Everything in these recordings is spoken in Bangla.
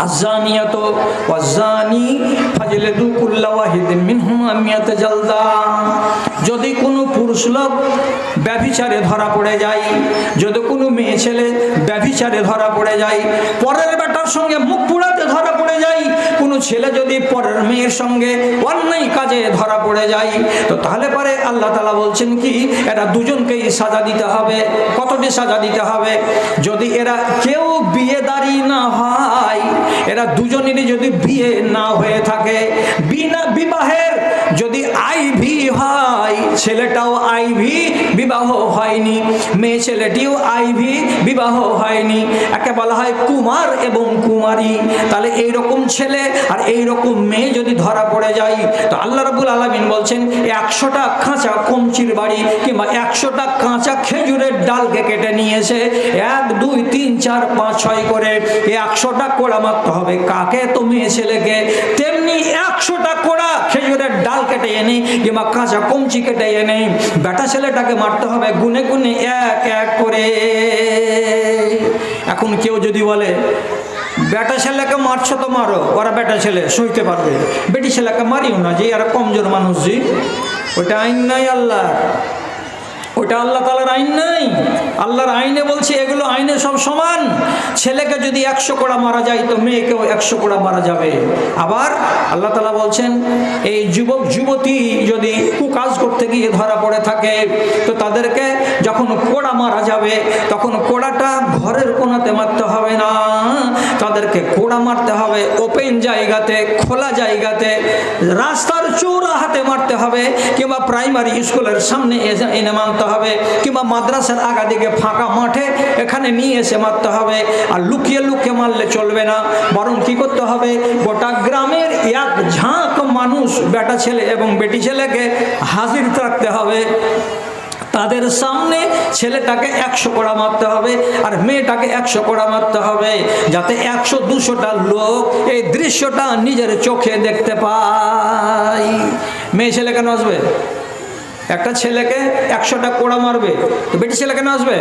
আযানিয়াতু ওয়াযানি ফাজলিদু কুল্লা ওয়াহিদিন মিনহুমা মিয়াতা জালদা। যদি কোনো পুরুষ লোক ব্যভিচারে ধরা পড়ে যায়, যদি কোনো মেয়ে ছেলে ব্যভিচারে ধরা পড়ে যায়, পরের বেটার সঙ্গে মুখ পুড়াতে ধরা পড়ে যায়, কোনো ছেলে যদি পরের মেয়ের সঙ্গে অন্যায় কাজে ধরা পড়ে যায়, তো তাহলে পরে আল্লাহ তাআলা বলছেন কি এরা দুজনকেই সাজা দিতে হবে। কতটি সাজা দিতে হবে? যদি এরা কেউ বিয়েদারি না হয়, এরা দুজনেরই যদি বিয়ে না হয়ে থাকে, বিনা বিবাহের যদি আইভি হয়, ছেলেটাও আইভি বিবাহ হয়নি, মেয়ে ছেলেটিও আইভি বিবাহ হয়নি, একে বলা হয় কুমার এবং কুমারী, তাহলে এইরকম ছেলে আর এইরকম মেয়ে যদি ধরা পড়ে যায়, তো আল্লাহ রাব্বুল আলামিন বলছেন 100টা কাঁচা কমচির বাড়ি কিংবা 100টা কাঁচা খেজুরের ডালকে কেটে নিয়েছে 1 2 3 4 5 6 করে 100টা কোড়া মারতে হবে। কাকে? তো মেয়ে ছেলেকে। তেমনি 100টা কোড়া খেজুরের ডাল কেটে এনে কিংবা কাঁচা কমচি কেটে এনে বেটা ছেলেটাকে মারতে হবে গুনে গুনে এক এক করে। এখন কেউ যদি বলে বেটা ছেলেকে মারছো তো মারো, ওরা বেটা ছেলে সইতে পারবে, বেটি ছেলেকে মারিও না, যে এরা কমজোর মানুষ, জি ওইটা আইন নাই আল্লাহ, ওইটা আল্লাহ তাআলার আইন নাই। আল্লাহর আইনে বলছে এগুলো আইনে সব সমান। ছেলেকে যদি 100 কোড়া মারা যায় তো মেয়েকেও 100 কোড়া মারা যাবে। আবার আল্লাহ তাআলা বলছেন এই যুবক যুবতী যদি কুকাজ করতে গিয়ে ধরা পড়ে থাকে, তো তাদেরকে যখন কোড়া মারা যাবে তখন কোড়াটা ঘরের কোণাতে মারতে হবে না, তাদেরকে কোড়া মারতে হবে ওপেন জায়গাতে, খোলা জায়গাতে, রাস্তার চৌরাহাতে মারতে হবে, কিংবা প্রাইমারি স্কুলের সামনে এনে মারতে হবে, কিংবা মাদ্রাসার আগা দিকে ফাঁকা মাঠে এখানে নিয়ে এসে মারতে হবে। আর লুকিয়ে লুকিয়ে মারলে চলবে না, বরং কি করতে হবে গোটা গ্রামের এক ঝাঁক মানুষ বেটা ছেলে এবং বেটি ছেলেকে হাজির থাকতে হবে, তাদের সামনে ছেলেটাকে 100 কোড়া মারতে হবে আর মেয়েটাকে 100 কোড়া মারতে হবে, যাতে 100-200টা লোক এই দৃশ্যটা নিজের চোখে দেখতে পায়। মেয়ে ছেলে কেন আসবে? একটা ছেলেকে 100টা কোড়া মারবে, তো বেটি ছেলে কেন আসবে?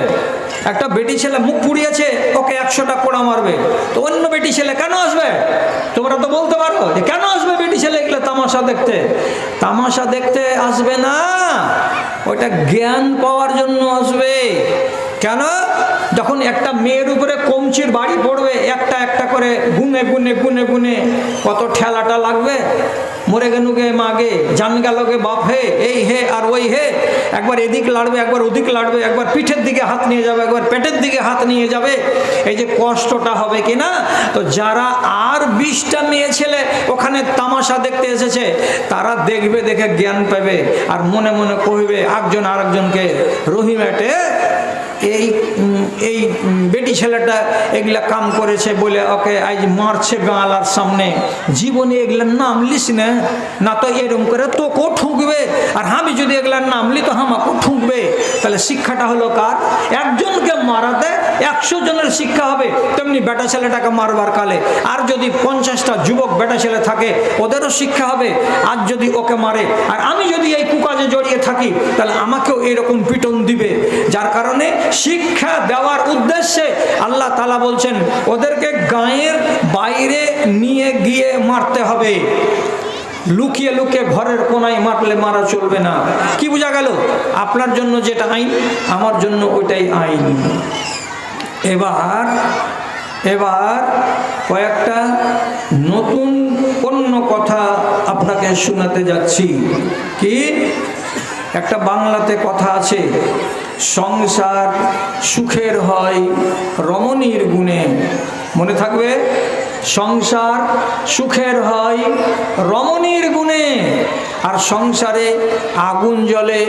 একটা বেটি ছেলে মুখ পুড়িয়েছে, ওকে 100টা কোড়া মারবে, তো অন্য বেটি ছেলে কেন আসবে? তোমরা তো বলতে পারো যে কেন আসবে বেটি ছেলে? এগুলো তামাশা দেখতে। তামাশা দেখতে আসবে না, ওইটা জ্ঞান পাওয়ার জন্য আসবে। কেন? যখন একটা মেয়ের উপরে কমচির বাড়ি পড়বে, একটা একটা করে গুনে গুনে গুনে গুনে কত ঠেলাটা লাগবে, মরে গেনুকে মাগে, জান গেলকে বাপ হে, এই হে আর ওই হে, একবার এদিক লাড়বে, একবার ওদিক লাড়বে, একবার পিঠের দিকে হাত নিয়ে যাবে, একবার পেটের দিকে হাত নিয়ে যাবে, এই যে কষ্টটা হবে কিনা। তো যারা আর 20টা মেয়ে ছেলে ওখানে তামাশা দেখতে এসেছে, তারা দেখবে, দেখে জ্ঞান পাবে আর মনে মনে কইবে একজন আরেকজনকে, রহিমেটে এই এই বেটি ছেলেটা এগুলা কাম করেছে বলে ওকে আজ মারছে গাঁলার সামনে, জীবনে এগুলার নাম লিস না, না তো এরকম করে তোকেও ঠুকবে, আর আমি যদি এগুলার নাম লি তো আমাকেও ঠুকবে। তাহলে শিক্ষাটা হলো কার? একজনকে মারাতে 100 জনের শিক্ষা হবে, তেমনি বেটা ছেলেটাকে মারবার কালে আর যদি 50টা যুবক বেটা ছেলে থাকে ওদেরও শিক্ষা হবে। আর যদি ওকে মারে আর আমি যদি এই কুকাজে জড়িয়ে থাকি, তাহলে আমাকেও এরকম পিটন দিবে। যার কারণে শিক্ষা দেওয়ার উদ্দেশ্যে আল্লাহ তাআলা বলছেন ওদেরকে গায়ের বাইরে নিয়ে গিয়ে মারতে হবে, লুকিয়ে লুকিয়ে ঘরের কোনায় মারলে মারা চলবে না। কি বোঝা গেল? আপনার জন্য যেটা আইন, আমার জন্য ওইটাই আইন। এবার কয়েকটা নতুন অন্য কথা আপনাকে শোনাতে যাচ্ছি। কি? একটা বাংলাতে কথা আছে, সংসার সুখের হয় রমণীর গুণে। মনে থাকবে, সংসার সুখের হয় রমণীর গুণে, আর সংসারে আগুন জ্বলে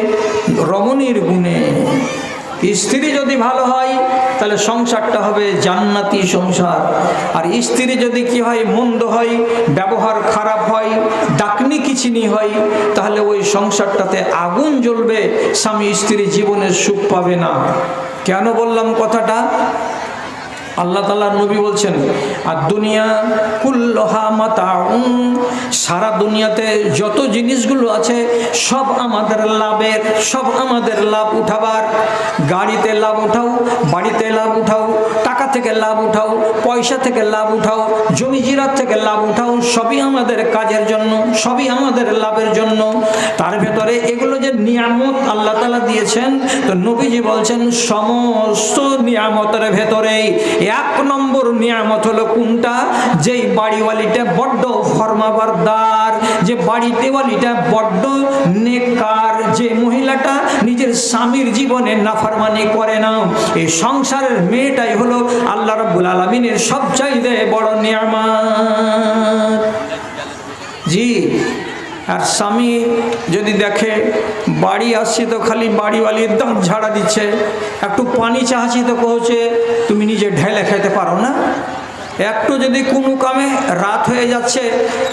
রমণীর গুণে। স্ত্রী যদি ভালো হয় তাহলে সংসারটা হবে জান্নাতি সংসার, আর স্ত্রী যদি কি হয়, মন্দ হয়, ব্যবহার খারাপ হয়, ডাকনি কিচিনি হয়, তাহলে ওই সংসারটাতে আগুন জ্বলবে, স্বামী স্ত্রী জীবনের সুখ পাবে না। কেন বললাম কথাটা? আল্লাহ তাআলার নবী বলছেন আর দুনিয়া কুল্লুহা মাতাউন, সারা দুনিয়াতে যত জিনিসগুলো আছে সব আমাদের লাভের, সব আমাদের লাভ উঠাবার। গাড়িতে লাভ উঠাও, বাড়িতে লাভ উঠাও, টাকাতে থেকে লাভ উঠাও, পয়সা থেকে লাভ উঠাও, জমি জিরাত থেকে লাভ উঠাও, সবই আমাদের কাজের জন্য, সবই আমাদের লাভের জন্য। তার ভেতরে এগুলো যে নিয়ামত আল্লাহ তাআলা দিয়েছেন, তো নবীজি বলছেন সমস্ত নিয়ামতের ভেতরেই 1 নম্বর নিয়ামত হলো কোনটা? যেই বাড়িওয়ালিটা বড্ড ফরমাবরদার, যে বাড়িতেওয়ালিটা বড্ড নেককার, যে মহিলাটা নিজের স্বামীর জীবনে নাফরমানি করে না, এই সংসারের মেয়েটাই হলো আল্লাহ রাব্বুল আলামিনের সবচাইতে বড় নিয়ামত। জি। আর স্বামী যদি দেখে বাড়ি আসছি তো খালি বাড়িওয়ালির দাঁত ঝাড়া দিচ্ছে, একটু পানি চাহাচ্ছি তো কহছে তুমি নিজে ঢেলে খেতে পারো না। একটু যদি কোনো কামে রাত হয়ে যাচ্ছে,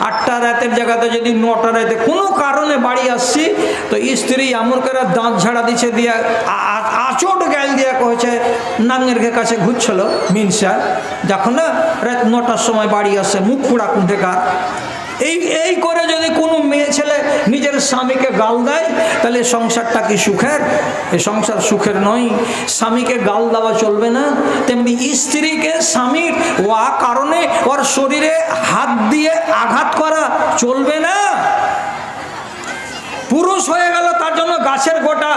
8টা রাতের জায়গাতে যদি 9টা রাতে কোনো কারণে বাড়ি আসছি, তো স্ত্রী এমন করে দাঁত ঝাড়া দিচ্ছে, দিয়া আচট গাল দিয়া কহেছে নাঙ্গের কাছে ঘুরছিল মিনসা, দেখো না রাত 9টার সময় বাড়ি আসছে, মুখ পোড়া কুণ্ঠেকার। এই করে যদি কোনো মেয়ে ছেলে নিজের স্বামীকে গাল দেয়, তাহলে সংসারটা কি সুখের? এই সংসার সুখের নয়। স্বামীকে গাল দেওয়া চলবে না, তেমনি স্ত্রীকে স্বামীর কারণে ওর শরীরে হাত দিয়ে আঘাত করা চলবে না। পুরুষ হয়ে গেল তার জন্য গাছের গোটা,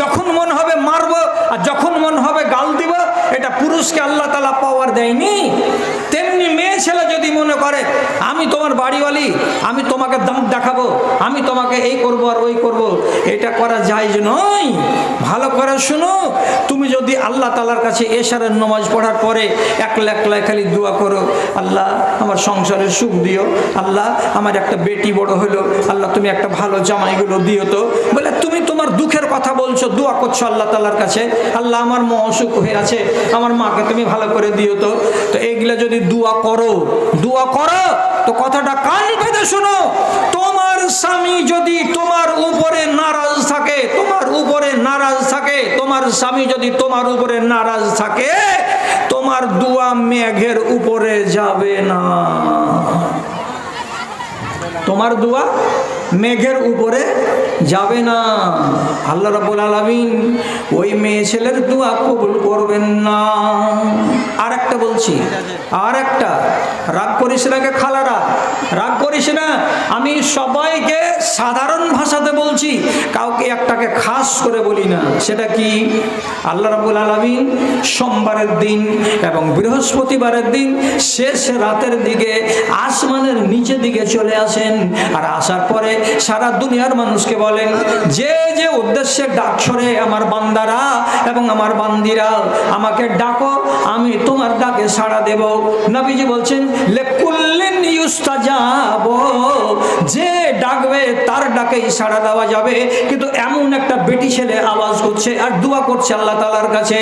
যখন মন হবে মারবো আর যখন মন হবে গাল দিব, এটা পুরুষকে আল্লাহ তাআলা পাওয়ার দেয়নি। তেমনি মেয়ে ছেলে যদি মনে করে আমি তোমার বাড়িওয়ালি, আমি তোমাকে দাঁত দেখাবো, আমি তোমাকে এই করব আর ওই করব, এটা করা জায়েজ নয়। ভালো করে শুনো, তুমি যদি আল্লাহ তাআলার কাছে এশারের নামাজ পড়ার পরে একলা একলা খালি দোয়া করো, আল্লাহ আমার সংসারে সুখ দিও, আল্লাহ আমার একটা বেটি বড় হলো, আল্লাহ তুমি একটা ভালো জামাইগুলো দিও, তো বলে তুমি তোমার দুঃখের কথা বলছো, দোয়া করছো আল্লাহ তাআলার কাছে, আল্লাহ আমার মা অসুখ হয়ে আছে, আমার মাকে তুমি ভালো করে দিও, তো এইগুলা যদি দোয়া করো তো কথাটা কান পেতে শোনো, তোমার স্বামী যদি তোমার উপরে নারাজ থাকে, তোমার স্বামী যদি তোমার উপরে নারাজ থাকে, তোমার দোয়া মেঘের উপরে যাবে না, তোমার দোয়া মেঘের উপরে যাবে না। আল্লাহ রাব্বুল আলামিন ওই মেয়ে ছেলের দোয়া কবুল করবেন না। আর একটা বলছি, আর একটা, রাগ করিস না কে খালারা, রাগ করিস না, আমি সবাইকে সাধারণ ভাষাতে বলছি, কাউকে একটাকে খাস করে বলি না। সেটা কি? আল্লাহ রাব্বুল আলামিন সোমবারের দিন এবং বৃহস্পতিবারের দিন শেষ রাতের দিকে আসমানের নিচের দিকে চলে আসেন, আর আসার পরে সারা দুনিয়ার মানুষকে বলেন, যে যে উদ্দেশ্যে ডাকছরে আমার বান্দারা এবং আমার বান্দিরা, আমাকে ডাকো, আমি তোমার ডাকে সাড়া দেব। নবীজি বলছেন লিকুল্লিন ইউস্তাজাব, যে ডাকবে তার ডাকেই সাড়া দেওয়া যাবে। কিন্তু এমন একটা বেটি ছেলে আওয়াজ করছে আর দোয়া করছে আল্লাহ তাআলার কাছে,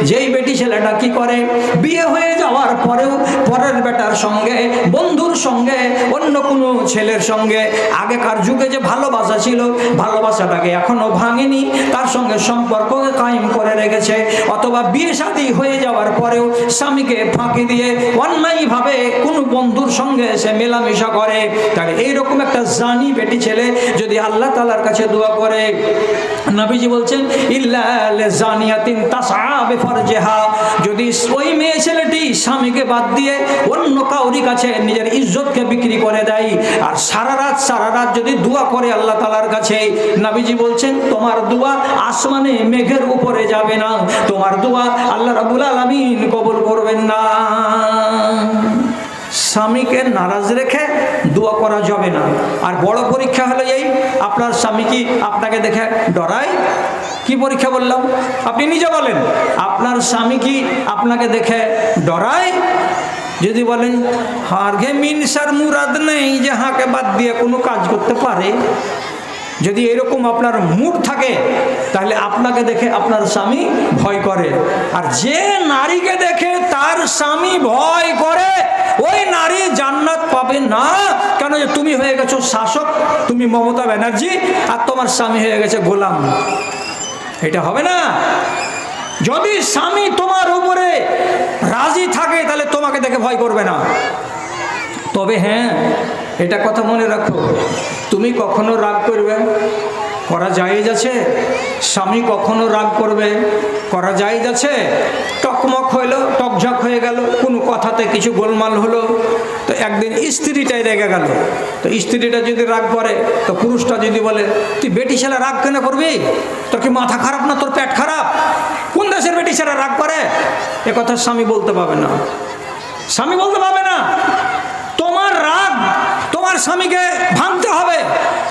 যেই বেটি ছেলেটা কি করে, বিয়ে হয়ে যাওয়ার পরেও পরের বেটার সঙ্গে, বন্ধুর সঙ্গে, অন্য কোনো ছেলের সঙ্গে আগেকার যুগে যে ভালোবাসা ছিল, ভালোবাসাটাকে এখনো ভাঙেনি, তার সঙ্গে সম্পর্ক কায়েম করে রেখেছে, অথবা বিয়ে শাদী হয়ে যাওয়ার পরেও স্বামীকে ফাঁকি দিয়ে অন্যায়ভাবে কোনো বন্ধুর সঙ্গে সে মেলামেশা করে, তাহলে এইরকম একটা জানি বেটি ছেলে যদি আল্লাহ তাআলার কাছে দোয়া করে, নবীজি বলছেন ইল্লা লিজানিয়াতিন তাসআ বিফরজিহা, যদি ওই মেয়ে ছেলেটি স্বামীকে বাদ দিয়ে অন্য কাউরি কাছে নিজের ইজ্জতকে বিক্রি করে দেয় আর সারা রাত যদি দোয়া করে আল্লাহ তাআলার কাছে, নবীজি বলছেন তোমার দোয়া আসমানে মেঘের উপরে যাবে না, তোমার দোয়া আল্লাহ রাব্বুল আলামিন কবুল করবেন না। স্বামীকে নারাজ রেখে দোয়া করা যাবে না। আর বড় পরীক্ষা হলো এই, আপনার স্বামী কি আপনাকে দেখে ডরায়? কি পরীক্ষা বললাম? আপনি নিজে বলেন, আপনার স্বামী কি আপনাকে দেখে ডরায়? যদি বলেন হারগে মিনসার মুরাদ নেই যে হাঁকে বাদ দিয়ে কোনো কাজ করতে পারে, যদি এরকম আপনার মুড থাকে, তাহলে আপনাকে দেখে আপনার স্বামী ভয় করে। আর যে নারীকে দেখে তার স্বামী ভয় করে, ওই নারী জান্নাত পাবে না। কেন? যে তুমি হয়ে গেছো শাসক, তুমি মমতা ব্যানার্জি, আর তোমার স্বামী হয়ে গেছে গোলাম। এটা হবে না। যদি স্বামী তোমার উপরে রাজি থাকে, তাহলে তোমাকে দেখে ভয় করবে না। তবে হ্যাঁ, এটা কথা মনে রাখো, তুমি কখনো রাগ করবে, করা জায়েজ আছে। স্বামী কখনো রাগ করবে, করা জায়েজ আছে। টকমক হইলো, টকঝক হয়ে গেল, কোনো কথাতে কিছু গোলমাল হলো। তো একদিন স্ত্রীটাই রেগে গেল। তো স্ত্রীটা যদি রাগ করে, তো পুরুষটা যদি বলে তুই বেটি ছেলে রাগ কেন করবি, তোর কি মাথা খারাপ না তোর পেট খারাপ? কোন দেশের বেটি ছেলে রাগ করে? এ কথা স্বামী বলতে পাবে না, স্বামী বলতে পাবে না। তোমার রাগ তোমার স্বামীকে ভাঙতে হবে,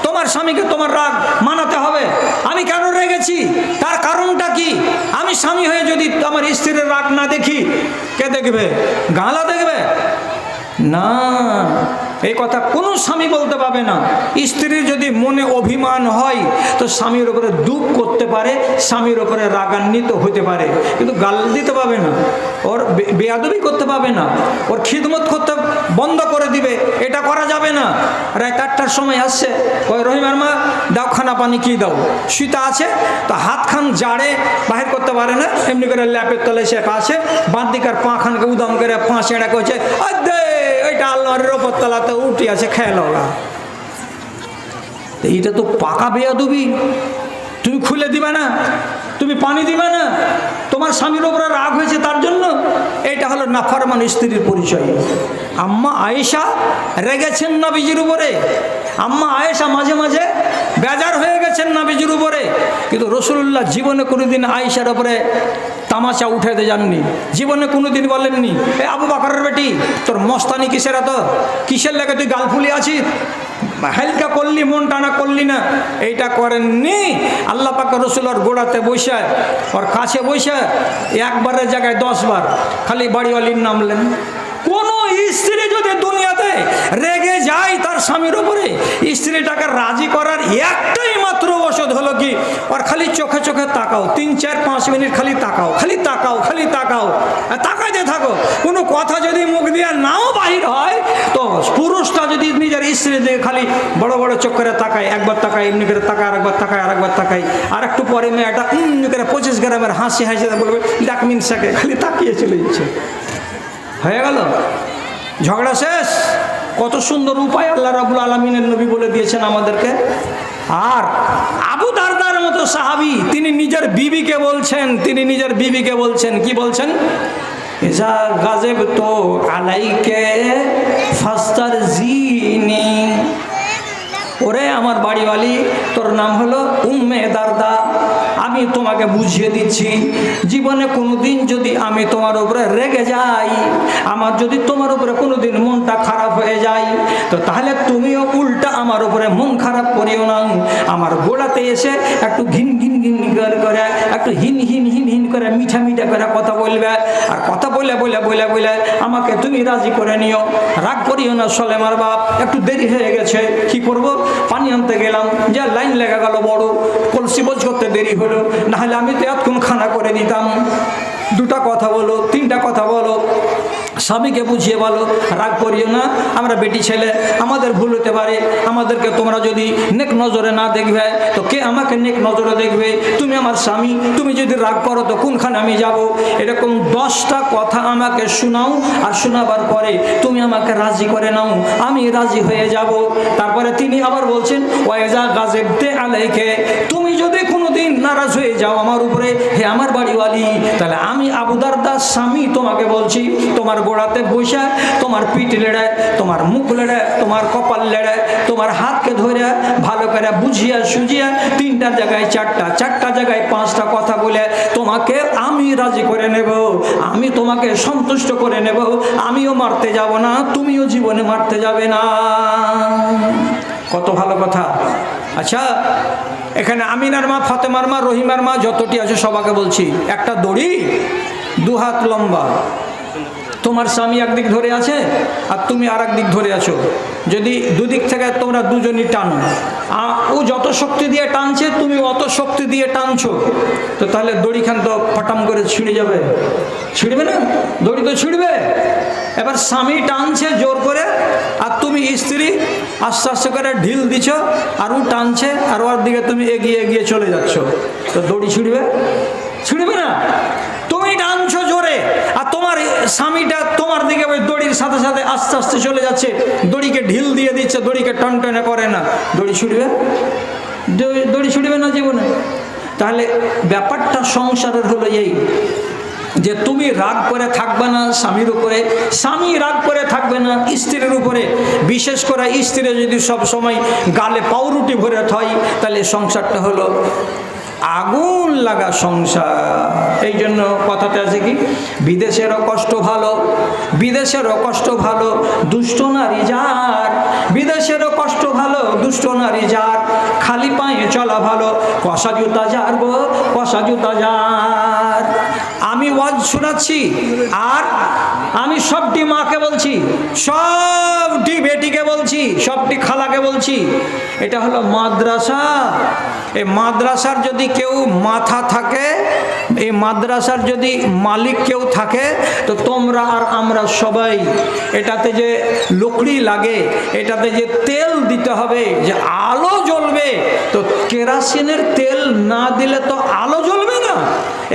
তোমার স্বামীকে তোমার রাগ মানাতে হবে। আমি কেন রেগেছি, তার কারণটা কি? আমি স্বামী হয়ে যদি আমার স্ত্রীর রাগ না দেখি, কে দেখবে? গালা দেখবে না। এই কথা কোনো স্বামী বলতে পাবে না। স্ত্রীর যদি মনে অভিমান হয়, তো স্বামীর উপরে দুঃখ করতে পারে, স্বামীর উপরে রাগান্বিত হতে পারে, কিন্তু গাল দিতে পাবে না, ওর বেয়াদবি করতে পাবে না, ওর খিদমত করতে বন্ধ করে দিবে, এটা করা যাবে না। রাত 8টার সময় আসছে, ওই রহিমার মা দাও খানা পানি, কি দাও? সীতা আছে, তো হাত খান জাড়ে বাহির করতে পারে না, এমনি করে ল্যাপের তলে সে আছে, বাঁ দিকার পা খানকে উদম করে পাঁচ এড়া করছে, ওইটা আল্লাহরের ওপর তলাতে উঠে আছে, খেয়ে লওয়া। এইটা তো পাকা বেয়াদবি। তুমি খুলে দিবে না, তুমি পানি দিবে না, তোমার স্বামীর উপরে রাগ হয়েছে তার জন্য। এটা হলো নাফরমান স্ত্রীর পরিচয়। আম্মা আয়েশা রেগেছেন নবীজির উপরে, আম্মা আয়েশা মাঝে মাঝে বেজার হয়ে গেছেন নবীজির উপরে, কিন্তু রাসূলুল্লাহ জীবনে কোনোদিন আয়েশার উপরে তামাশা উঠাতে যাননি, জীবনে কোনোদিন বলেননি এ আবু বকরের বেটি তোর মস্তানি কিসের, এত কিসের লেগে তুই গাল ফুলি আছিস, হালকা করলি, মন টানা করলি না, এইটা করেননি। আল্লাহ পাক রাসূলের গোড়াতে বসে, ওর কাছে বসে একবারের জায়গায় 10 বার খালি বাড়িওয়ালির নামলেন। কোন স্ত্রী যদি দুনিয়াতে রেগে যায় তার স্বামীর উপরে, স্ত্রীটাকে রাজি করার একটাই মাত্র ওষুধ হলো কি, ওর খালি চোখে চোখে তাকাও, 3, 4, 5 মিনিট খালি তাকাও, খালি তাকাও, খালি তাকাও, তাকাইতে থাকো। কোনো কথা যদি মুখ দিয়ে নাও বাহির হয়, তো পুরুষটা যদি নিজের স্ত্রী দিয়ে খালি বড় বড় চোখ করে তাকায়, একবার তাকায়, এমনি করে তাকায়, আরেকবার তাকায়, আরেকবার তাকায়, আর একটু পরে মেয়েটা এমনি করে 25 গ্রামের হাসি হাসি বলবে ডাক মিনসাকে, খালি তাকিয়ে চলে যাচ্ছে, হয়ে গেল, ঝগড়া শেষ। কত সুন্দর উপায় আল্লাহ রাব্বুল আলামিনের নবী বলে দিয়েছেন আমাদেরকে। আর আবু দারদার মতো সাহাবী, তিনি নিজের বিবিকে বলছেন, তিনি নিজের বিবিকে বলছেন, কি বলছেন? ইজা গাযিবতু আলাইকা ফাস্তারজিনি, ওরে আমার বাড়িওয়ালি, তোর নাম হলো উম্মে দারদা, আমি তোমাকে বুঝিয়ে দিচ্ছি, জীবনে কোনোদিন যদি আমি তোমার উপরে রেগে যাই, আমার যদি তোমার উপরে কোনোদিন মনটা খারাপ হয়ে যায়, তো তাহলে তুমিও উল্টা আমার উপরে মন খারাপ করিও না। আমার গোড়াতে এসে একটু ঘিন ঘিন ঘিন করে, একটু হিন হিন হিন হিন করে, মিঠা মিঠা করে কথা বলবে, আর কথা বলে বলে বলে বলে আমাকে তুমি রাজি করে নিও। রাগ করিও না সলেমার বাপ, একটু দেরি হয়ে গেছে, কি করব, পানি আনতে গেলাম, যে লাইন লেগে গেল, বড় কলসি বোঝ করতে দেরি হলো, নাহলে আমি তো এতক্ষণ খানা করে দিতাম। 2টা কথা বলো, 3টা কথা বলো, স্বামীকে বুঝিয়ে বলো, রাগ করিও না, আমরা বেটি ছেলে, আমাদের ভুল হতে পারে, আমাদেরকে তোমরা যদি নেক নজরে না দেখবে, তো কে আমাকে নেক নজরে দেখবে? তুমি আমার স্বামী, তুমি যদি রাগ করো তো কোনখানে আমি যাব? এরকম 10টা কথা আমাকে শোনাও, আর শোনাবার পরে তুমি আমাকে রাজি করে নাও, আমি রাজি হয়ে যাব। তারপরে তিনি আবার বলছেন ওয়াইজা গাযিবতু আলাইকা, তুমি যদি কোনোদিন নারাজ হয়ে যাও আমার উপরে, হে আমার বাড়িওয়ালি, তাহলে আমি আবু দারদার স্বামী তোমাকে বলছি, তোমার গোড়াতে বসে, তোমার পিঠ লেড়ে, তোমার মুখ লেড়ে, তোমার কপাল লেড়ে, তোমার হাতকে ধরে ভালো করে বুঝিয়া সুঝিয়া 3টা জায়গায় 4টা, 4টা জায়গায় 5টা কথা বলে তোমাকে আমি রাজি করে নেব, আমি তোমাকে সন্তুষ্ট করে নেব, আমিও মারতে যাব না, তুমিও জীবনে মারতে যাবে না। কত ভালো কথা। আচ্ছা, এখানে আমিনার মা, ফাতেমার মা, রহিমার মা যতটি আছে সবাকে বলছি, একটা দড়ি 2 হাত লম্বা, তোমার স্বামী একদিক ধরে আছে আর তুমি আর এক দিক ধরে আছো, যদি দুদিক থেকে তোমরা দুজনই টানো, ও যত শক্তি দিয়ে টানছে তুমি অত শক্তি দিয়ে টানছো, তো তাহলে দড়িখান তো ফটাম করে ছিঁড়ে যাবে, ছিঁড়বে না? দড়ি তো ছিঁড়বে। এবার স্বামী টানছে জোর করে, আর তুমি স্ত্রী আস্তে আস্তে করে ঢিল দিছ, আর ও টানছে, আর ওর দিকে তুমি এগিয়ে এগিয়ে চলে যাচ্ছ, তো দড়ি ছিঁড়বে? ছিঁড়বে না। তুমি টানছো জোরে, আর তোমার স্বামীটা তোমার দিকে ওই দড়ির সাথে সাথে আস্তে আস্তে চলে যাচ্ছে, দড়িকে ঢিল দিয়ে দিচ্ছে, দড়িকে টনটনে করে না, দড়ি ছুটবে? দড়ি ছুটবে না জীবনে। তাহলে ব্যাপারটা সংসারের হলো এই, যে তুমি রাগ করে থাকবে না স্বামীর উপরে, স্বামী রাগ করে থাকবে না স্ত্রীর উপরে। বিশেষ করে স্ত্রী যদি সব সময় গালে পাউরুটি ভরে থয়, তাহলে সংসারটা হলো আগুন লাগা সংসার। এই জন্য কথাতে আছে কি, বিদেশেরও কষ্ট ভালো, বিদেশেরও কষ্ট ভালো দুষ্ট নারী যার, বিদেশেরও কষ্ট ভালো দুষ্ট নারী যার, খালি পায়ে চলা ভালো কষা জুতা যার গো কষা জুতা যার। আমি ওয়াজ শোনাচ্ছি আর আমি সবটি মাকে বলছি, সবটি বেটিকে বলছি, সবটি খালাকে বলছি, এটা হলো মাদ্রাসা। এই মাদ্রাসার যদি কেউ মাথা থাকে, এই মাদ্রাসার যদি মালিক কেউ থাকে, তো তোমরা আর আমরা সবাই এটাতে যে লকড়ি লাগে, এটাতে যে তেল দিতে হবে, যে আলো জ্বলবে, তো কেরাসিনের তেল না দিলে তো আলো জ্বলবে না।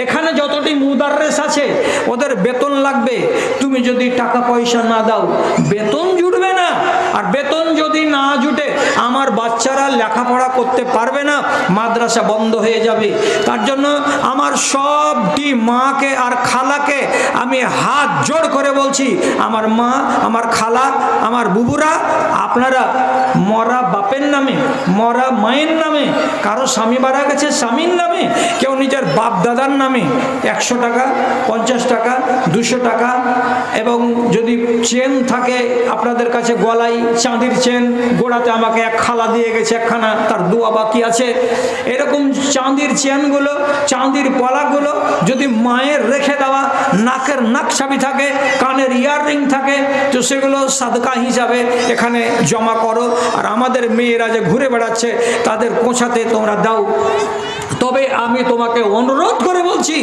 এখানে যতটি মুদাররিস আছে ওদের বেতন লাগবে, তুমি যদি টাকা পয়সা না দাও বেতন জুটবে না। আর বেতন যদি না জুটে আমার বাচ্চারা লেখাপড়া করতে পারবে না, মাদ্রাসা বন্ধ হয়ে যাবে। তার জন্য আমার সবটি মাকে আর খালাকে আমি হাত জোড় করে বলছি, আমার মা, আমার খালা, আমার বুবুরা, আপনারা মরা বাপের নামে, মরা মায়ের নামে, কারো স্বামী মারা গেছে স্বামীর নামে, কেউ নিজের বাপ দাদার নামে 100 টাকা, 50 টাকা, 200 টাকা, এবং যদি চেন থাকে আপনাদের কাছে গলায় চাঁদির চেন, গোড়াতে আমাকে এক খালা দিয়ে গেছে একখানা, তার দোয়া বাকি আছে, এরকম চাঁদির চেনগুলো, চাঁদির পলাগুলো যদি মায়ের রেখে দেওয়া, নাকের নাকছাবি থাকে, কানের ইয়াররিং থাকে, তো সেগুলো সাদকা হিসাবে এখানে জমা করো। আর আমাদের মেয়েরা যে ঘুরে বেড়াচ্ছে তাদের কোঁচাতে তোমরা দাও। তবে আমি তোমাকে অনুরোধ করে বলছি,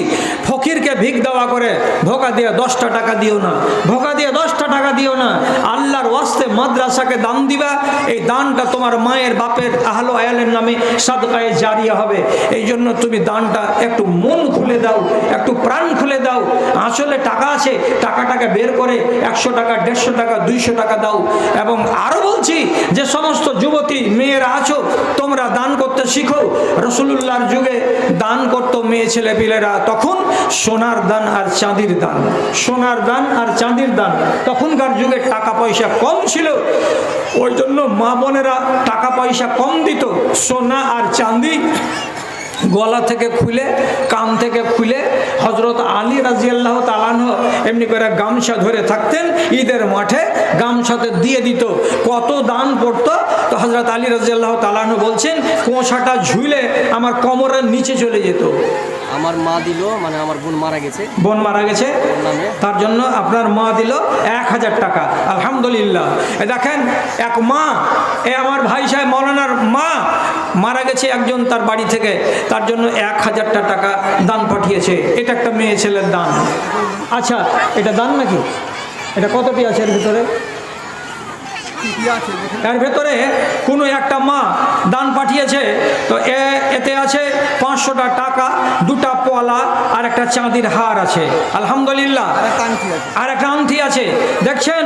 ফকিরকে ভিক দেওয়া করে ধোকা দিয়ে 10টা টাকা দিও না, ধোকা দিয়ে 10টা টাকা দিও না। আল্লাহর ওয়াস্তে মাদ্রাসাকে দান দিবা, এই দানটা তোমার মায়ের বাপের আহলো আয়ালের নামে সাদকায়ে জারিয়া হবে। এই জন্য তুমি দানটা একটু মন খুলে দাও, একটু প্রাণ খুলে দাও। আসলে টাকা আছে, টাকাটাকে বের করে 100 টাকা, 150 টাকা, 200 টাকা দাও। এবং আরও বলছি, যে সমস্ত যুবতী মেয়েরা আছো, তোমরা দান করতে শিখো। রাসূলুল্লাহর যুগে দান করতো মেয়ে ছেলে পিলেরা, তখন সোনার দান আর চাঁদির দান, সোনার দান আর চাঁদির দান। তখনকার যুগে টাকা পয়সা কম ছিল, ওই জন্য মা বোনেরা টাকা পয়সা কম দিত, সোনা আর চাঁদি গলা থেকে খুলে, কান থেকে খুলে হযরত আলী রাদিয়াল্লাহু তাআলা আনহু এমনি করে গামছা ধরে থাকতেন, ঈদের মাঠে গামছাতে দিয়ে দিত। কত দান পড়তো, তো হযরত আলী রাদিয়াল্লাহু তাআলা আনহু বলছেন, কোঁচাটা ঝুলে আমার কোমরের নিচে চলে যেত। আমার মা দিল, মানে আমার বোন মারা গেছে, বোন মারা গেছে, তার জন্য আপনার মা দিল 1000 টাকা। আলহামদুলিল্লাহ। দেখেন, এক মা, এ আমার ভাই সাহেব মৌলানার মা মারা গেছে একজন তার বাড়ি থেকে, তার জন্য 1000 টাকা দান পাঠিয়েছে। এটা একটা মেয়ে ছেলের দান। আচ্ছা, এটা দান নাকি? এটা কতটি আছে এর ভিতরে? এর ভেতরে কোনো একটা মা দান পাঠিয়েছে, তো এতে আছে 500টা টাকা, 2টা পলা আর একটা চাঁদির হার আছে। আলহামদুলিল্লাহ। আর একটা আংটি আছে। দেখছেন,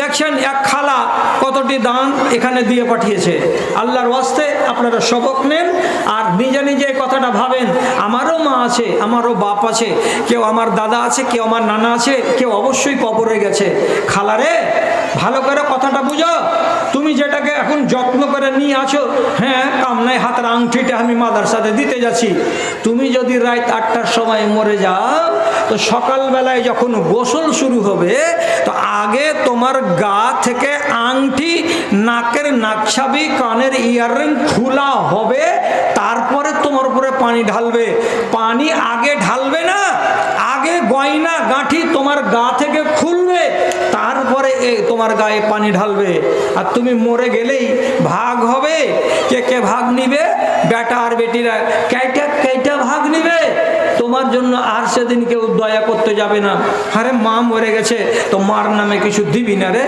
দেখছেন এক খালা কতটি দান এখানে দিয়ে পাঠিয়েছে। আল্লাহর ওয়াস্তে আপনারা সবক নেন আর নিজে নিজে কথাটা ভাবেন, আমারও মা আছে, আমারও বাপ আছে, কেউ আমার দাদা আছে, কেউ আমার নানা আছে, কেউ অবশ্যই কবরে গেছে। খালারে, ভালো করে কথাটা বুঝো। তুমি যেটাকে এখন যত্ন করে নিয়ে আছো, হ্যাঁ কামনায় হাতের আংটিটা আমি মাদ্রাসাতে দিতে যাচ্ছি, তুমি যদি রাত 8টার সময় মরে যাও, তো সকালবেলায় যখন গোসল শুরু হবে, তো আগে তোমার গা থেকে আংটি, নাকের নাকছাবি, কানের ইয়াররিং খোলা হবে, তারপরে তোমার উপরে পানি ঢালবে। পানি আগে ঢালবে না, আগে গয়না গাঁঠি তোমার গা থেকে খুলবে, তারপরে তোমার গায়ে পানি ঢালবে। আর তুমি মরে গেলেই ভাগ হবে। কে কে ভাগ নিবে? বেটা আর বেটিরা কেইটা ভাগ নিবে। তোমার জন্য আর সেদিন কেউ দয়া করতে যাবে না। আরে মা মরে গেছে, তো মার নামে কিছু দিবি না রে,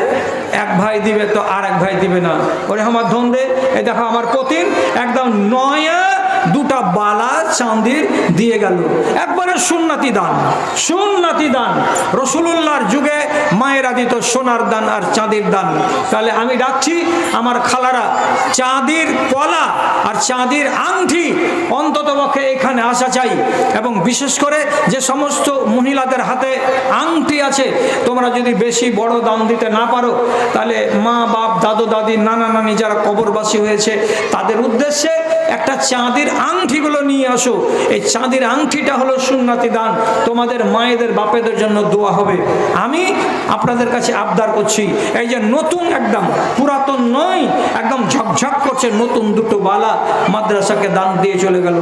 এক ভাই দিবে তো আর এক ভাই দিবে না। ওরে আমার ধন রে, এ দেখো আমার পতিন একদম নয়া দুটা বালা চাঁদির দিয়ে গেল, একবারে সুন্নতি দান, সুন্নতি দান। রসুলুল্লাহর যুগে মায়েরা দিত সোনার দান আর চাঁদির দান। তাহলে আমি ডাকছি আমার খালারা, চাঁদির কলা আর চাঁদির আংটি অন্তত পক্ষে এখানে আসা চাই। এবং বিশেষ করে যে সমস্ত মহিলাদের হাতে আংটি আছে, তোমরা যদি বেশি বড় দান দিতে না পারো, তাহলে মা বাপ দাদু দাদি নানা নানি যারা কবরবাসী হয়েছে তাদের উদ্দেশ্যে একটা চাঁদির আংটিগুলো নিয়ে আসো। এই চাঁদির আংটিটা হলো সুন্নতি দান, তোমাদের মায়েদের বাপেদের জন্য দোয়া হবে। আমি আপনাদের কাছে আবদার করছি, এই যে নতুন একদম পুরাতন নয়, একদম ঝকঝক করছে নতুন দুটো বালা মাদ্রাসাকে দান দিয়ে চলে গেল।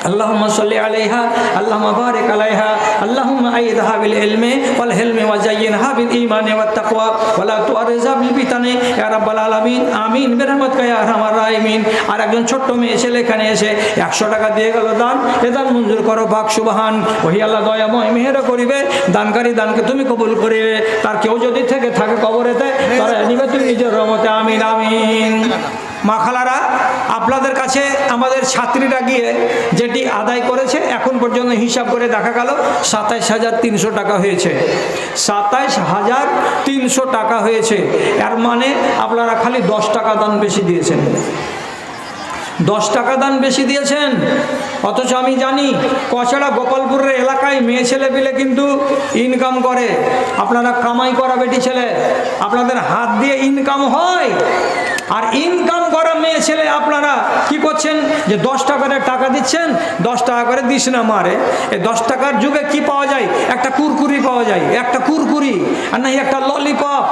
আল্লাহুম্মা সাল্লি আলাইহা, আল্লাহুম্মা বারিক আলাইহা, আল্লাহুম্মা আইয়িদহা বিল ইলমি ওয়াল হিলমি ওয়া যায়্যিনহা বিল ঈমানি ওয়াত তাকওয়া ওয়া লা তুআরিযা বিল ফিতানি ইয়া রাব্বাল আলামিন আমিন বিরহমাতিকা ইয়া আরহামার রাহিমিন। আর একজন ছোট্ট মেয়ে ছেলে এখানে এসে 100 টাকা দিয়ে গেল দান, এ দান মঞ্জুর করো পাক সুবহান। ওহি আল্লাহ দয়াময় মেহের করিবে, দানকারী দানকে তুমি কবুল করিবে। তার কেউ যদি থেকে থাকে কবরেতে, তারা নিবে তুমি নিজের রহমতে, আমিন আমিন। মা খালারা, আপনাদের কাছে আমাদের ছাত্রীরা গিয়ে যেটি আদায় করেছে এখন পর্যন্ত হিসাব করে দেখা গেল 27,300 টাকা হয়েছে। 27,300 টাকা হয়েছে। এর মানে আপনারা খালি 10 টাকা দান বেশি দিয়েছেন, 10 টাকা দান বেশি দিয়েছেন। অথচ আমি জানি কচড়া গোপালপুরের এলাকায় মেয়ে ছেলে পেলে কিন্তু ইনকাম করে। আপনারা কামাই করা বেটি ছেলে, আপনাদের হাত দিয়ে ইনকাম হয়। আর ইনকাম করা মেয়ে ছেলে আপনারা কি করছেন, যে 10 টাকার টাকা দিচ্ছেন, 10 টাকা করে দিস না মারে। এই 10 টাকার যুগে কি পাওয়া যায়, একটা কুরকুরি পাওয়া যায়, একটা কুরকুরি আর নাই একটা ললিপপ।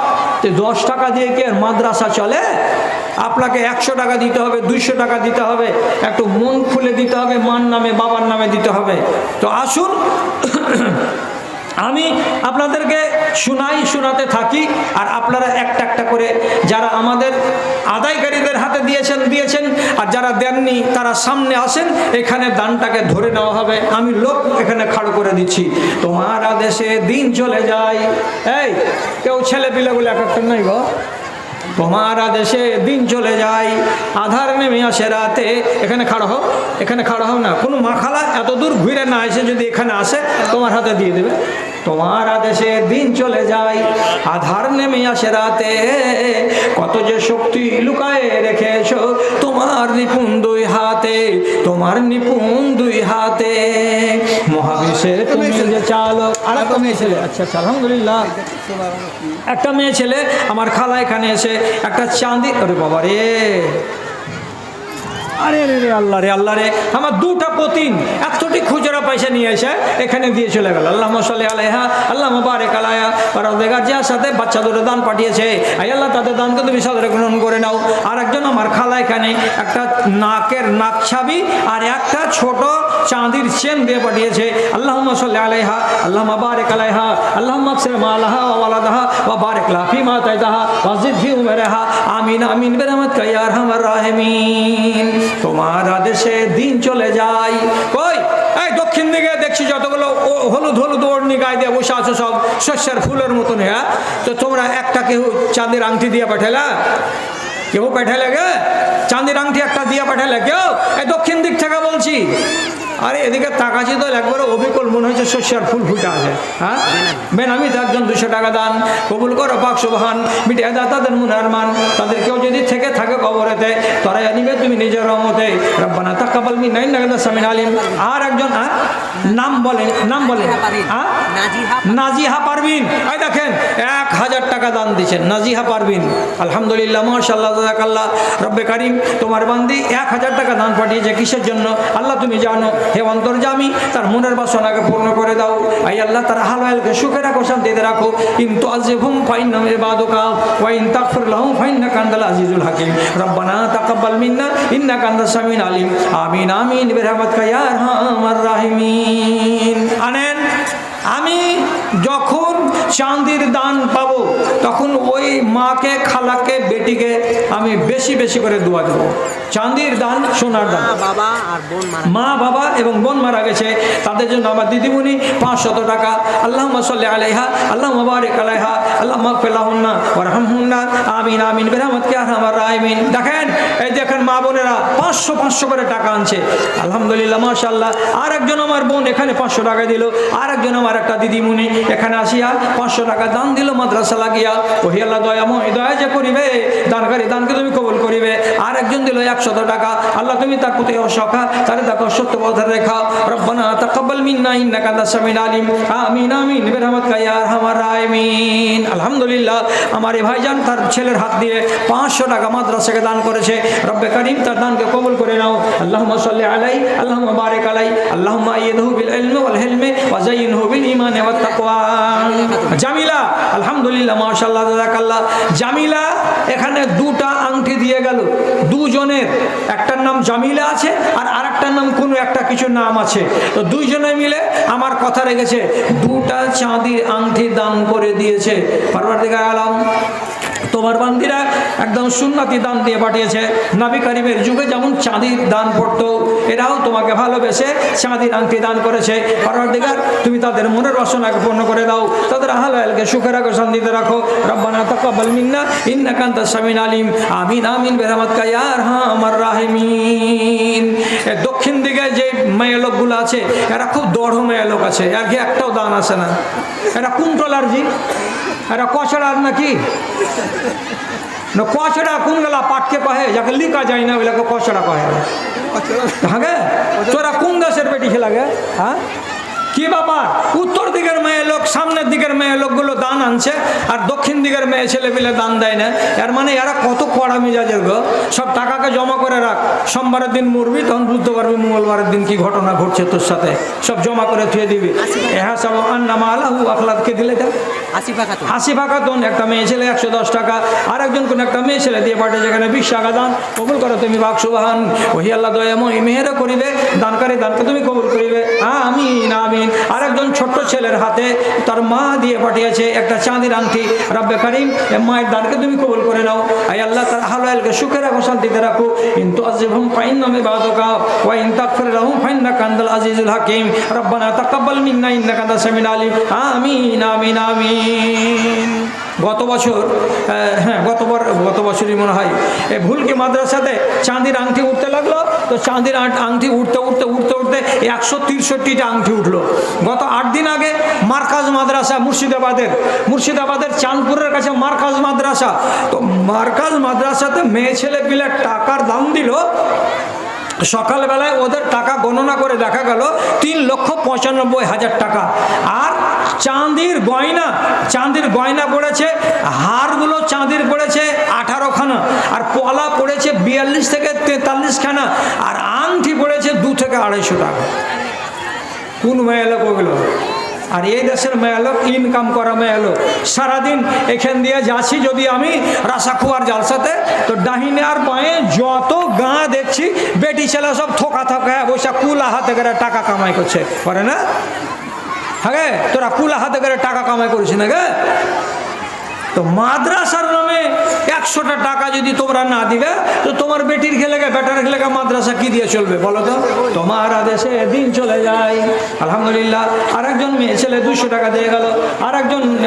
তো 10 টাকা দিয়ে কি আর মাদ্রাসা চলে? আপনাকে 100 টাকা দিতে হবে, 200 টাকা দিতে হবে, একটু মন খুলে দিতে হবে, মার নামে বাবার নামে দিতে হবে। তো আসুন আমি আপনাদেরকে শোনাতে থাকি, আর আপনারা একটা একটা করে যারা আমাদের আদায়কারীদের হাতে দিয়েছেন আর যারা দেননি তারা সামনে আসেন, এখানে দানটাকে ধরে নেওয়া হবে। আমি লোক এখানে খাড়ো করে দিচ্ছি। তোমার আদেশে দিন চলে যায়, এই কেউ ছেলে পিলেগুলো এক একটা নাই গো, তোমার আদেশে দিন চলে যায়, আধার নেমে আসে রাতে। এখানে খাড়া হও, এখানে খাড়া হও না, কোনো মাখালা এত দূর ঘুরে না এসে যদি এখানে আসে তোমার হাতে দিয়ে দেবে। তোমার আদেশে দিন চলে যায়, আধার নেমে আসে রাতে, কত যে শক্তি লুকায়ে রেখেছো তোমার নিপুণ দুই হাতে, তোমার নিপুণ দুই হাতে। মহাবিশ্বে তুমি যে চালক। আর একটা মেয়ে ছেলে, আচ্ছা আলহামদুলিল্লাহ, একটা মেয়ে ছেলে আমার খালা এখানে এসে একটা চাঁদি, আরে বাবা রে, আরে রে রে আল্লাহ রে আল্লাহ রে, আমার 2টা পতিন এতটি খুচরা পয়সা নিয়ে এসে এখানে দিয়ে চলে গেল। আল্লাহুম্মা সাল্লি আলাইহা, আল্লাহুম্মা বারিক আলাইহা। পরওয়ারদিগার যার সাথে বাচ্চা দুটো দান পাঠিয়েছে, আয় আল্লাহ তাদের দানকে তুমি সাদরে গ্রহণ করে নাও। আর একজন আমার খালা এখানে একটা নাকের নাকছাবি আর একটা ছোট চাঁদির চেন দিয়ে পাঠিয়েছে। আল্লাহুম্মা সাল্লি আলাইহা, আল্লাহুম্মা বারিক আলাইহা, আল্লাহুম্মা আকসির মালাহা ওয়া ওয়ালাদাহা ওয়া বারিক লাহা ফিমা আতাইতাহা ওয়া জিদ ফি উমরিহা, আমিন আমিন বিরহমাতিকা ইয়া আরহামার রাহিমিন। তোমার আদেশে দিন চলে যায়। কই এই দক্ষিণ দিকে দেখছি যতগুলো হলুদ হলুদ ওড়নি গায়ে দিয়ে বসে আছো, সব শস্যের ফুলের মতন। হ্যাঁ, তো তোমরা একটা কেউ চাঁদের আংটি দিয়ে পাঠালা, কেউ পাঠালে গে চাঁদের আংটি একটা দিয়ে পাঠালে কেউ? এই দক্ষিণ দিক থেকে বলছি। আরে এদিকে তাকাচ্ছি তো একবারে অবিকল মনে হচ্ছে শস্যের ফুল ফুটে আছে। হ্যাঁ, বেনামি তো একজন 200 টাকা দান কবুল করো পাক সুবহান। মিটিয়ে দাও তাদের মনের মান, তাদের কেউ যদি থেকে থাকে কবরেতে, তারাই নিবে তুমি নিজের রহমতে। রব্বানা তাকাব্বাল মিন্না ইন্নাকা আনতাস সামিউল আলিম। আর একজন নাম বলেন, নাজিহা পারভিন। এই দেখেন 1000 টাকা দান দিচ্ছেন নাজিহা পারভিন। আলহামদুলিল্লাহ, মাশাআল্লাহ, জাযাকাল্লাহ। রব্বে কারিম তোমার বান্দি 1000 টাকা দান পাঠিয়েছে, কিসের জন্য আল্লাহ তুমি জানো। হে অন্তর্যামী, তার মনের বাসনাকে পূর্ণ করে দাও। আই আল্লাহ তার হালালকে সুখে রাখো, শান্তিতে রাখো। ইন তুআযিবহুম ফাইন্নাহুম ইবাদুকা ওয়া ইন তাগফির লাহুম ফাইন্নাকা আনতাল আজিজুল হাকীম। রব্বানা তাকাব্বাল মিন্না ইন্নাকা আনতাস সামিউল আলিম। আমিন আমিন বিরহমাতিকা ইয়া আরহামার রাহিমিন। আনেন, আমি যখন চাঁদির দান পাবো তখন ওই মাকে, খালাকে, বেটিকে আমি বেশি বেশি করে দোয়া দেবো। চাঁদির দান, সোনার দান। মা বাবা এবং বোন মারা গেছে, তাদের জন্য আমার দিদিমণি 500 টাকা। আল্লাহুম্মা সাল্লি আলাইহা, আল্লাহুম্মা বারিক আলাইহা, আল্লাহুম্মা আগফির লাহুন্না ওয়ারহামহুন্না, আমিন আমিন বিরহমাতিকা ইয়া আরহামার রাহিমিন। দেখেন, এই দেখেন মা বোনেরা 500 করে টাকা আনছে। আলহামদুলিল্লাহ মাশাআল্লাহ। আর একজন আমার বোন এখানে 500 টাকা দিল। আর একজন আমার একটা দিদিমণি এখানে আসিয়া 500 টাকা দান দিল মাদ্রাসা লাগিয়া। ওহি আল্লাহ দয়াময়, দয়া যে করিবে দানকারী দানকে তুমি কবুল করিবে। আর একজন দিল 100 টাকা। আল্লাহ তুমি তার প্রতি সখা, তারে দেখো সত্য পথে রেখা। রব্বানা তাকাব্বাল মিন্না ইন্নাকা আনতাস সামিউল আলিম। আমিন আমিন বিরহমাতিকা ইয়া আরহামার রাহিমিন। আলহামদুলিল্লাহ আমার এই ভাইজান তার ছেলের হাত দিয়ে 500 টাকা মাদ্রাসাকে দান করেছে। রব্বে কারীম তার দানকে কবুল করে নাও। আল্লাহুম্মা সাল্লি আলাইহি, আল্লাহুম্মা বারিক আলাইহি, আল্লাহুম্মা আইয়িদহু বিল ইলমি ওয়াল হিলমি ওয়া যায়্যিনহু বিল ঈমানি ওয়াত তাকওয়া। জামিলা, আলহামদুলিল্লাহ মাশাআল্লাহ জাযাকাল্লাহ। জামিলা এখানে 2টা আংটি দিয়ে গেল দুজনের। একটার নাম জামিলা আছে আর আরেকটার নাম কোনো একটা কিছু নাম আছে। তো দুইজনে মিলে আমার কথা রেখেছে 2টা চাঁদির আংটি দান করে দিয়েছে। পরবর্তীকার আলম তোমার বান্দিরা একদম সুন্নতি দান দিয়ে পাঠিয়েছে। নবী করিমের যুগে যেমন চাঁদির দান পড়তো, এরাও তোমাকে ভালোবেসে চাঁদির আংটি দান করেছে। পরবর্তীকার তুমি তাদের মনের বাসনাকে পূর্ণ করে দাও, তাদের আহলালকে সুখে রাখো, শান্তিতে রাখো। রব্বানা তাকাব্বাল মিন্না ইন্নাকা আনতাস সামিউল আলিম। আমিন আমিন বিরহমাতিকা ইয়া আরহামার রাহিমিন। দক্ষিণ দিকে যে মেয়ে লোকগুলো আছে এরা খুব দড় মেয়ে লোক আছে, আর কি একটাও দান আসে না। এরা কুন্তলার জি, এরা কচড়ার নাকি কচড়া কোন গেলা পাটকে কহে যাকে লিখা যায় না ওইটাকে কচড়া কহে। হ্যাঁ গে, তোরা কোন দেশের বেটি খেলাগে? হ্যাঁ কি ব্যাপার? উত্তর দিকের মেয়ে লোক সামনের দিকের মেয়ে লোকগুলো দান আনছে আর দক্ষিণ দিকের মেয়ে ছেলে পেলে দান দেয় না। এর মানে এরা কত কড়া মেজাজের গো। সব টাকাকে জমা করে রাখ, সোমবারের দিন মরবি তখন বুঝতে পারবি মঙ্গলবারের দিন কি ঘটনা ঘটছে তোর সাথে। সব জমা করে থুয়ে দিবি। হ্যাঁ সব আন্নামা আল্লাহু আখলাদকে দিলে এটা হাসিফা খাতুন একটা মেয়ে ছেলে 110 টাকা। আর একজন কোন একটা মেয়ে ছেলে দিয়ে পাঠে যেখানে 20 টাকা দান কবুল করো তুমি বাক সুবহান। ওহি আল্লাহ দয়াময় মেহের করিবে, দানকারী দানকে তুমি কবুল করিবে। আমিন আমিন। আর একজন ছোট্ট ছেলের হাতে তার মা দিয়ে পাঠিয়েছে একটা চাঁদির আংটি। রব্বে কারীম মায়ের দানকে তুমি কবুল করে নাও। আয় আল্লাহ তার আহলালকে সুখে রাখো, শান্তিতে রাখো। ইনতু আযিবহুম ফাইন্নাহুম ইবাদুকা ওয়া ইন তাগফির লাহুম ফাইন্নাকা আনতাল আজিজুল হাকীম। রব্বানা তাকাব্বাল মিন্না ইন্নাকা আনতাস সামিউল আলিম। আমিন আমিন আমিন। গত বছরই মনে হয় এই ভুলকি মাদ্রাসাতে চাঁদির আংটি উঠতে লাগলো। তো চাঁদির আংটি উঠতে 163টা আংটি উঠলো। গত 8 দিন আগে মার্কাজ মাদ্রাসা মুর্শিদাবাদের চাঁদপুরের কাছে মার্কাজ মাদ্রাসা। তো মার্কাজ মাদ্রাসাতে মেয়ে ছেলে পিলে টাকার দাম দিল। সকালবেলায় ওদের টাকা গণনা করে দেখা গেল 3,95,000 টাকা। আর চাঁদির গয়না পড়েছে, হারগুলো চাঁদির পড়েছে 18 খানা, আর পলা পড়েছে 42 থেকে 43 খানা, আর আংটি পড়েছে 2 থেকে 250 টাকা। কোন মেয়ে লোক ওগুলো? আর এই দেশের মেয়ে লোক, ইনকাম করা মেয়ে লোক। সারাদিন এখান দিয়ে যাচ্ছি যদি আমি রাসাখুয়ার জালসাতে, তো ডাহিনে আর বাঁয়ে যত গাঁ দেখছি বেটি ছেলে সব থোকা বসে কুলা হাতে করে টাকা কামাই করছে, করে না? হ্যাঁ তোরা কুলা হাতে করে টাকা কামাই করিস না গে? তো মাদ্রাসার নামে 100টা টাকা যদি তোমরা না দিবে তো তোমার বেটির বেটার খেলে মাদ্রাসা কি দিয়ে চলবে বলো তো? তোমার আদেশে দিন চলে যায়। আলহামদুলিল্লাহ। আর একজন মেয়ে ছেলে 200 টাকা দিয়ে গেল। আর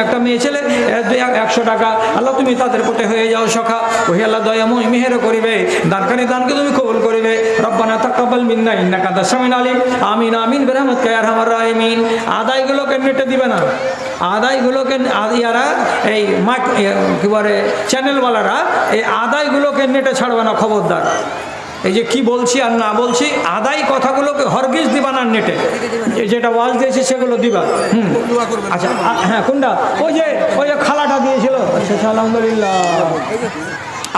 একটা মেয়ে ছেলে 100 টাকা। আল্লাহ তুমি তাদের প্রতি হয়ে যাও সখা। ওহি আল্লাহ দয়াময় মেহের করিবে, দানকারী দানকে তুমি কবুল করিবে। রব্বানা তাকাব্বাল মিন্না ইন্নাকা আনতাস সামিউল আলিম। আমিন আমিন বিরহমাতিকা ইয়া আরহামার রাহিমিন। আদায়গুলোকে নেটে দিবে না, আদায়গুলোকে ইয়ারা এই কি বলে চ্যানেলওয়ালারা এই আদায়গুলোকে নেটে ছাড়বে না, খবরদার। এই যে কি বলছি আর না বলছি, আদায় কথাগুলোকে হরগিজ দিবা না নেটে। যেটা ওয়াজ দিয়েছি সেগুলো দিবা। আচ্ছা হ্যাঁ কোনটা? ওই যে খালাটা দিয়েছিল। আচ্ছা আলহামদুলিল্লাহ।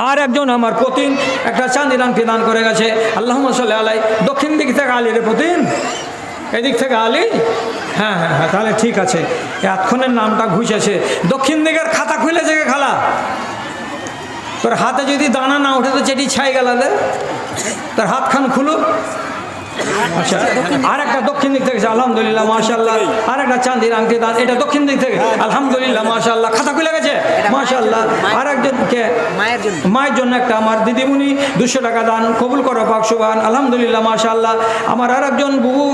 আর একজন আমার প্রতিন একটা চাঁদির আংটি দান করে গেছে। আল্লাহুম্মা সাল্লি আলাই। দক্ষিণ দিক থেকে আলী রে প্রতিন, এদিক থেকে আলী। হ্যাঁ হ্যাঁ হ্যাঁ তাহলে ঠিক আছে। এতক্ষণের নামটা ঘুষেছে। দক্ষিণ দিকের খাতা খুলে থেকে খালা, তোর হাতে যদি দানা না উঠে তো চেটি ছাই গেল, তোর হাত খান খুলো। আচ্ছা আর একটা দক্ষিণ দিক থেকে আলহামদুলিল্লাহ মাশাআল্লাহ, আর একটা চাঁদির আংটি দান, এটা দক্ষিণ দিক থেকে আলহামদুলিল্লাহ মাশাআল্লাহ, খাতা খুলে গেছে মাশাআল্লাহ। আর একজনকে মায়ের জন্য একটা আমার দিদিমণি 200 টাকা দান কবুল করো পাক সুবহান আলহামদুলিল্লাহ মাশাআল্লাহ। আমার আর একজন বুবু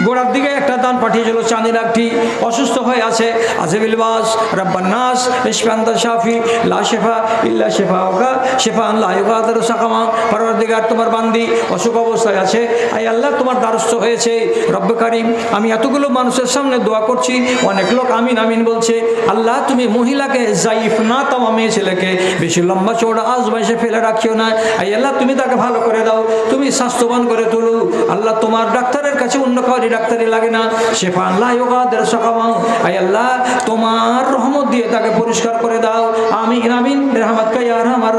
গোড়ার দিকে একটা দান পাঠিয়েছিল চাঁদির আংটি, অসুস্থ হয়ে আছে, আজিবিল বাস রব্বান নাস ইশফান্তা শাফি লা শিফা ইল্লা শিফাউকা শিফাআন লা ইগাদিরু সাকামা। পরওয়ারদিগার তোমার বান্দি অসুখ অবস্থায় আছে, আয় আল্লাহ তোমার দ্বারস্থ হয়েছে রব্বে কারিম। আমি এতগুলো মানুষের সামনে দোয়া করছি, অনেক লোক আমিন আমিন বলছে। আল্লাহ তুমি মহিলাকে জাইফ না তাও মেয়ে ছেলেকে বেশি লম্বা চৌড়া আজ বয়সে ফেলে রাখিও না, আয় আল্লাহ তুমি তাকে ভালো করে দাও, তুমি স্বাস্থ্যবান করে তুলো আল্লাহ। তোমার ডাক্তারের কাছে অন্য কাউরি ডাক্তারি লাগে না, শিফাআন লা ইগাদিরু সাকামা। আয় আল্লাহ তোমার রহমত দিয়ে তাকে পরিষ্কার করে দাও, আমিন আমিন। রহমত কা ইয়া আরহামার